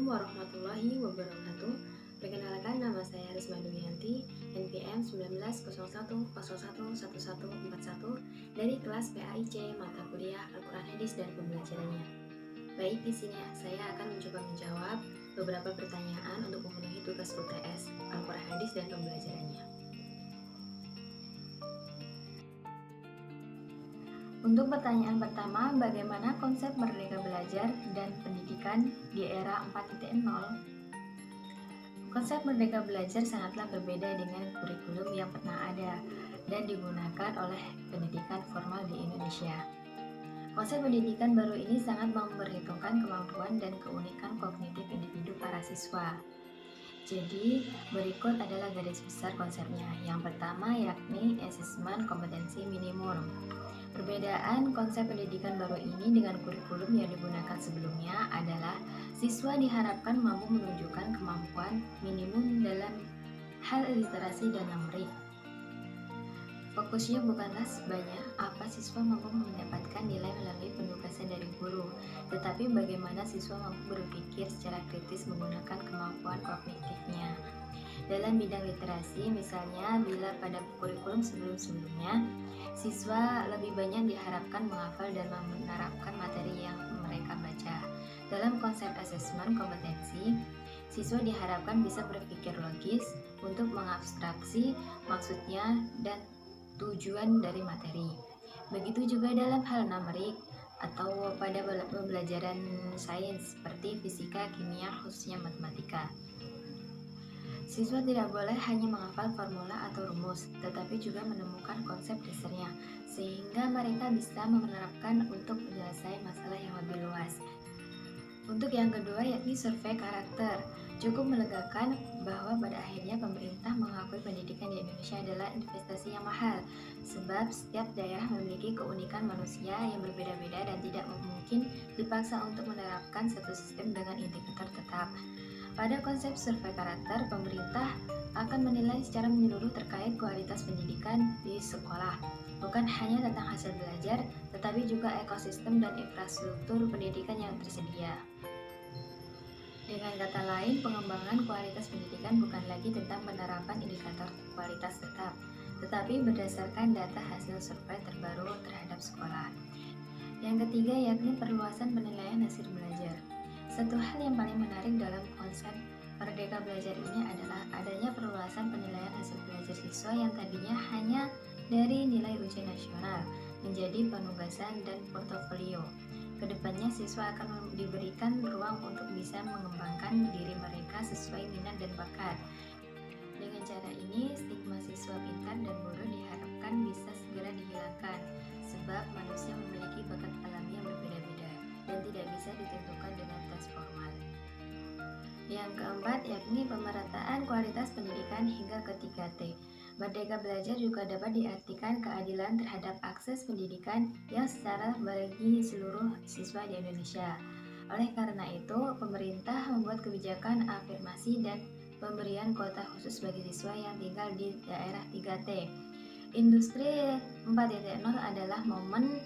Assalamualaikum warahmatullahi wabarakatuh. Perkenalkan, nama saya Risma Duyanti, NPM 1901011141 dari kelas PAIC mata kuliah Al-Quran Hadis dan Pembelajarannya. Baik, di sini saya akan mencoba menjawab beberapa pertanyaan untuk memenuhi tugas UTS Al-Quran Hadis dan Pembelajarannya. Untuk pertanyaan pertama, bagaimana konsep merdeka belajar dan pendidikan di era 4.0? Konsep merdeka belajar sangatlah berbeda dengan kurikulum yang pernah ada dan digunakan oleh pendidikan formal di Indonesia. Konsep pendidikan baru ini sangat memperhitungkan kemampuan dan keunikan kognitif individu para siswa. Jadi, berikut adalah garis besar konsepnya. Yang pertama yakni asesmen kompetensi minimum. Perbedaan konsep pendidikan baru ini dengan kurikulum yang digunakan sebelumnya adalah siswa diharapkan mampu menunjukkan kemampuan minimum dalam hal literasi dan numerik. Fokusnya bukanlah sebanyak apa siswa mampu mendapatkan nilai melalui penugasan dari guru, tetapi bagaimana siswa mampu berpikir secara kritis menggunakan kemampuan kognitifnya. Dalam bidang literasi, misalnya bila pada kurikulum sebelum-sebelumnya, siswa lebih banyak diharapkan menghafal dan menerapkan materi yang mereka baca. Dalam konsep asesmen kompetensi, siswa diharapkan bisa berpikir logis untuk mengabstraksi maksudnya dan tujuan dari materi. Begitu juga dalam hal numerik atau pada pembelajaran sains seperti fisika, kimia, khususnya matematika. Siswa tidak boleh hanya menghafal formula atau rumus, tetapi juga menemukan konsep dasarnya, sehingga mereka bisa menerapkan untuk menyelesaikan masalah yang lebih luas. Untuk yang kedua yakni survei karakter. Cukup melegakan bahwa pada akhirnya pemerintah mengakui pendidikan di Indonesia adalah investasi yang mahal, sebab setiap daerah memiliki keunikan manusia yang berbeda-beda dan tidak mungkin dipaksa untuk menerapkan satu sistem dengan indikator tetap. Pada konsep survei karakter, pemerintah akan menilai secara menyeluruh terkait kualitas pendidikan di sekolah, bukan hanya tentang hasil belajar, tetapi juga ekosistem dan infrastruktur pendidikan yang tersedia. Dengan kata lain, pengembangan kualitas pendidikan bukan lagi tentang penerapan indikator kualitas tetap, tetapi berdasarkan data hasil survei terbaru terhadap sekolah. Yang ketiga yakni perluasan penilaian hasil belajar. Satu hal yang paling menarik dalam konsep merdeka belajar ini adalah adanya perluasan penilaian hasil belajar siswa yang tadinya hanya dari nilai ujian nasional menjadi penugasan dan portofolio. Kedepannya siswa akan diberikan ruang untuk bisa mengembangkan diri mereka sesuai minat dan bakat. Dengan cara ini, stigma siswa pintar dan bodoh diharapkan bisa segera dihilangkan, sebab manusia memiliki bakat alami yang berbeda-beda dan tidak bisa ditentukan dengan tes formal. Yang keempat yakni pemerataan kualitas pendidikan hingga ke 3T. Merdeka belajar juga dapat diartikan keadilan terhadap akses pendidikan yang setara bagi seluruh siswa di Indonesia. Oleh karena itu, pemerintah membuat kebijakan afirmasi dan pemberian kuota khusus bagi siswa yang tinggal di daerah 3T. Industri 4.0 adalah momen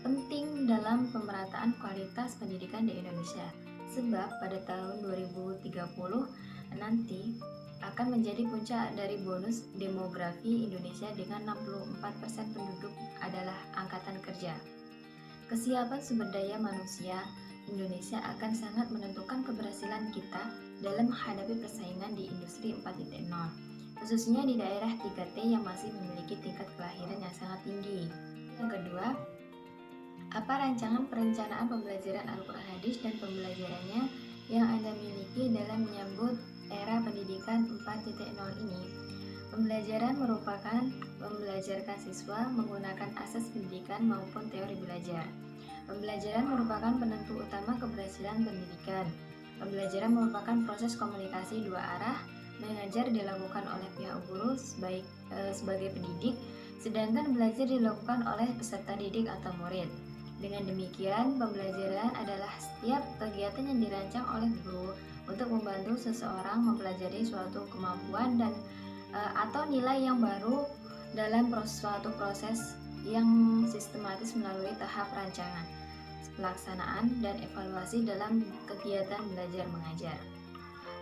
penting dalam pemerataan kualitas pendidikan di Indonesia, sebab pada tahun 2030 nanti akan menjadi puncak dari bonus demografi Indonesia dengan 64% penduduk adalah angkatan kerja. Kesiapan sumber daya manusia Indonesia akan sangat menentukan keberhasilan kita dalam menghadapi persaingan di industri 4.0, khususnya di daerah 3T yang masih memiliki tingkat kelahiran yang sangat tinggi. Yang kedua, apa rancangan perencanaan pembelajaran Al-Quran Hadis dan pembelajarannya yang Anda miliki dalam menyambut era pendidikan 4.0 ini? Pembelajaran merupakan membelajarkan siswa menggunakan asas pendidikan maupun teori belajar. Pembelajaran merupakan penentu utama keberhasilan pendidikan. Pembelajaran merupakan proses komunikasi dua arah. Mengajar dilakukan oleh pihak guru sebagai pendidik, sedangkan belajar dilakukan oleh peserta didik atau murid. Dengan demikian, pembelajaran adalah setiap kegiatan yang dirancang oleh guru untuk membantu seseorang mempelajari suatu kemampuan dan atau nilai yang baru dalam suatu proses yang sistematis melalui tahap rancangan. pelaksanaan, dan evaluasi dalam kegiatan belajar mengajar.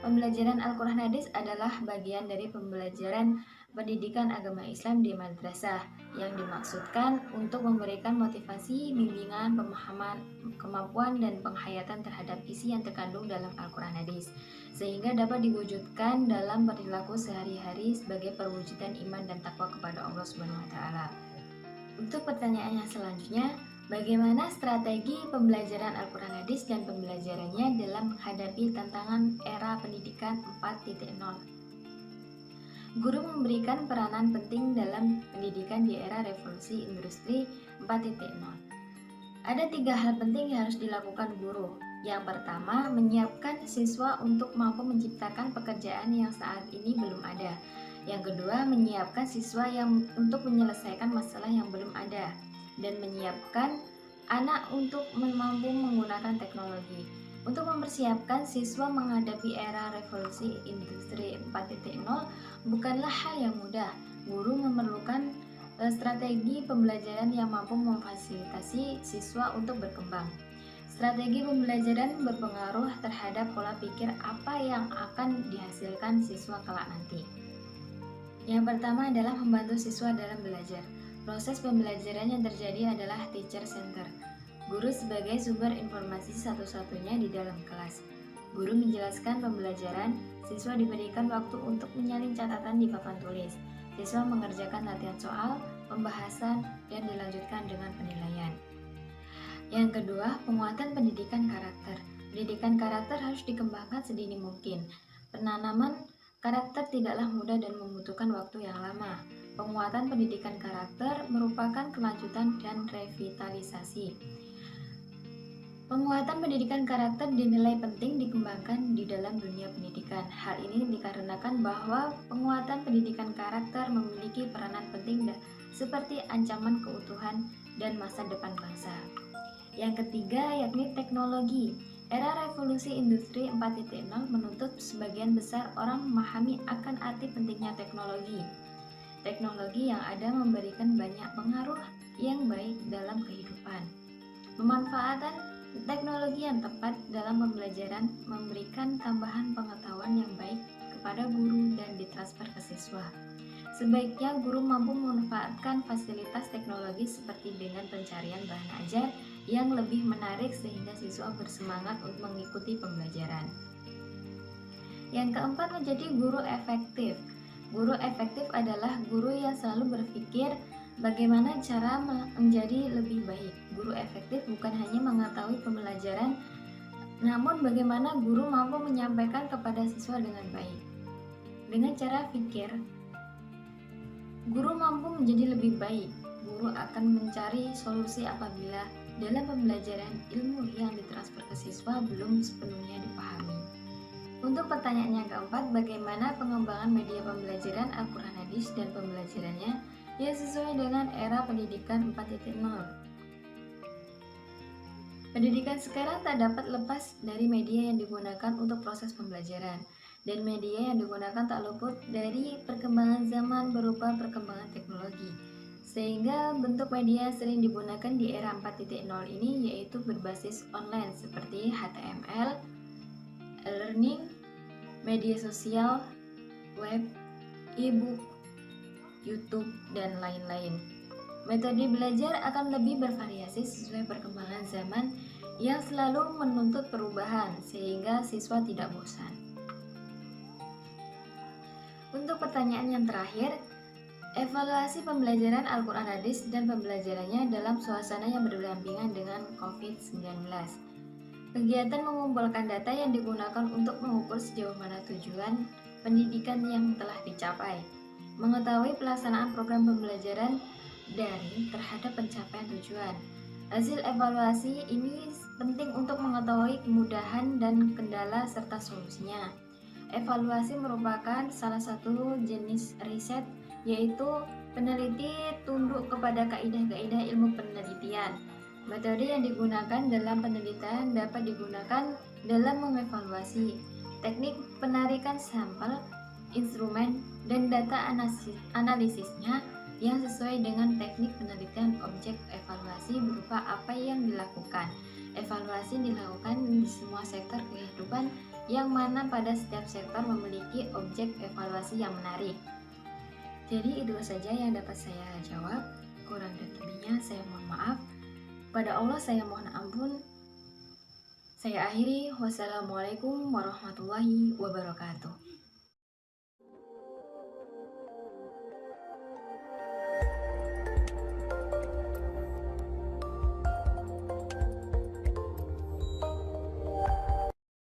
Pembelajaran Al-Quran Hadis adalah bagian dari pembelajaran pendidikan agama Islam di madrasah yang dimaksudkan untuk memberikan motivasi, bimbingan, pemahaman, kemampuan, dan penghayatan terhadap isi yang terkandung dalam Al-Quran Hadis, sehingga dapat diwujudkan dalam perilaku sehari-hari sebagai perwujudan iman dan takwa kepada Allah Subhanahu wa Ta'ala. Untuk pertanyaan yang selanjutnya, bagaimana strategi pembelajaran Al-Quran Hadis dan pembelajarannya dalam menghadapi tantangan era pendidikan 4.0? Guru memberikan peranan penting dalam pendidikan di era revolusi industri 4.0. Ada 3 hal penting yang harus dilakukan guru. Yang pertama, menyiapkan siswa untuk mampu menciptakan pekerjaan yang saat ini belum ada. Yang kedua, menyiapkan siswa yang untuk menyelesaikan masalah yang belum ada, dan menyiapkan anak untuk mampu menggunakan teknologi. Untuk mempersiapkan siswa menghadapi era revolusi industri 4.0 bukanlah hal yang mudah. Guru memerlukan strategi pembelajaran yang mampu memfasilitasi siswa untuk berkembang. Strategi pembelajaran berpengaruh terhadap pola pikir apa yang akan dihasilkan siswa kelak nanti. Yang pertama adalah membantu siswa dalam belajar. Proses pembelajaran yang terjadi adalah teacher center. Guru sebagai sumber informasi satu-satunya di dalam kelas. Guru menjelaskan pembelajaran, siswa diberikan waktu untuk menyalin catatan di papan tulis. Siswa mengerjakan latihan soal, pembahasan, dan dilanjutkan dengan penilaian. Yang kedua, penguatan pendidikan karakter. Pendidikan karakter harus dikembangkan sedini mungkin. Penanaman karakter tidaklah mudah dan membutuhkan waktu yang lama. Penguatan pendidikan karakter merupakan kelanjutan dan revitalisasi. Penguatan pendidikan karakter dinilai penting dikembangkan di dalam dunia pendidikan. Hal ini dikarenakan bahwa penguatan pendidikan karakter memiliki peranan penting seperti ancaman keutuhan dan masa depan bangsa. Yang ketiga yakni teknologi. Era revolusi industri 4.0 menuntut sebagian besar orang memahami akan arti pentingnya teknologi. Teknologi yang ada memberikan banyak pengaruh yang baik dalam kehidupan. Pemanfaatan teknologi yang tepat dalam pembelajaran memberikan tambahan pengetahuan yang baik kepada guru dan ditransfer ke siswa. Sebaiknya guru mampu memanfaatkan fasilitas teknologi seperti dengan pencarian bahan ajar yang lebih menarik sehingga siswa bersemangat untuk mengikuti pembelajaran. Yang keempat, menjadi guru efektif. Guru efektif adalah guru yang selalu berpikir bagaimana cara menjadi lebih baik. Guru efektif bukan hanya mengetahui pembelajaran, namun bagaimana guru mampu menyampaikan kepada siswa dengan baik. Dengan cara pikir, guru mampu menjadi lebih baik. Guru akan mencari solusi apabila dalam pembelajaran ilmu yang ditransfer ke siswa belum sepenuhnya dipahami. Untuk pertanyaan yang keempat, bagaimana pengembangan media pembelajaran Al-Quran Hadis dan pembelajarannya yang sesuai dengan era pendidikan 4.0? Pendidikan sekarang tak dapat lepas dari media yang digunakan untuk proses pembelajaran, dan media yang digunakan tak luput dari perkembangan zaman berupa perkembangan teknologi. Sehingga bentuk media yang sering digunakan di era 4.0 ini yaitu berbasis online seperti HTML, e-learning, media sosial, web, e-book, YouTube, dan lain-lain. Metode belajar akan lebih bervariasi sesuai perkembangan zaman yang selalu menuntut perubahan sehingga siswa tidak bosan. Untuk pertanyaan yang terakhir, evaluasi pembelajaran Al-Quran Hadis dan pembelajarannya dalam suasana yang berdampingan dengan COVID-19. Kegiatan mengumpulkan data yang digunakan untuk mengukur sejauh mana tujuan pendidikan yang telah dicapai. Mengetahui pelaksanaan program pembelajaran daring terhadap pencapaian tujuan. Hasil evaluasi ini penting untuk mengetahui kemudahan dan kendala serta solusinya. Evaluasi merupakan salah satu jenis riset, yaitu peneliti tunduk kepada kaidah-kaidah ilmu penelitian. Metode yang digunakan dalam penelitian dapat digunakan dalam mengevaluasi teknik penarikan sampel, instrumen, dan data analisisnya yang sesuai dengan teknik penelitian objek evaluasi berupa apa yang dilakukan, Evaluasi dilakukan di semua sektor kehidupan yang mana pada setiap sektor memiliki objek evaluasi yang menarik. Jadi itu saja yang dapat saya jawab. Kurang dan lebihnya saya mohon maaf. Pada Allah saya mohon ampun. Saya akhiri. Wassalamualaikum warahmatullahi wabarakatuh.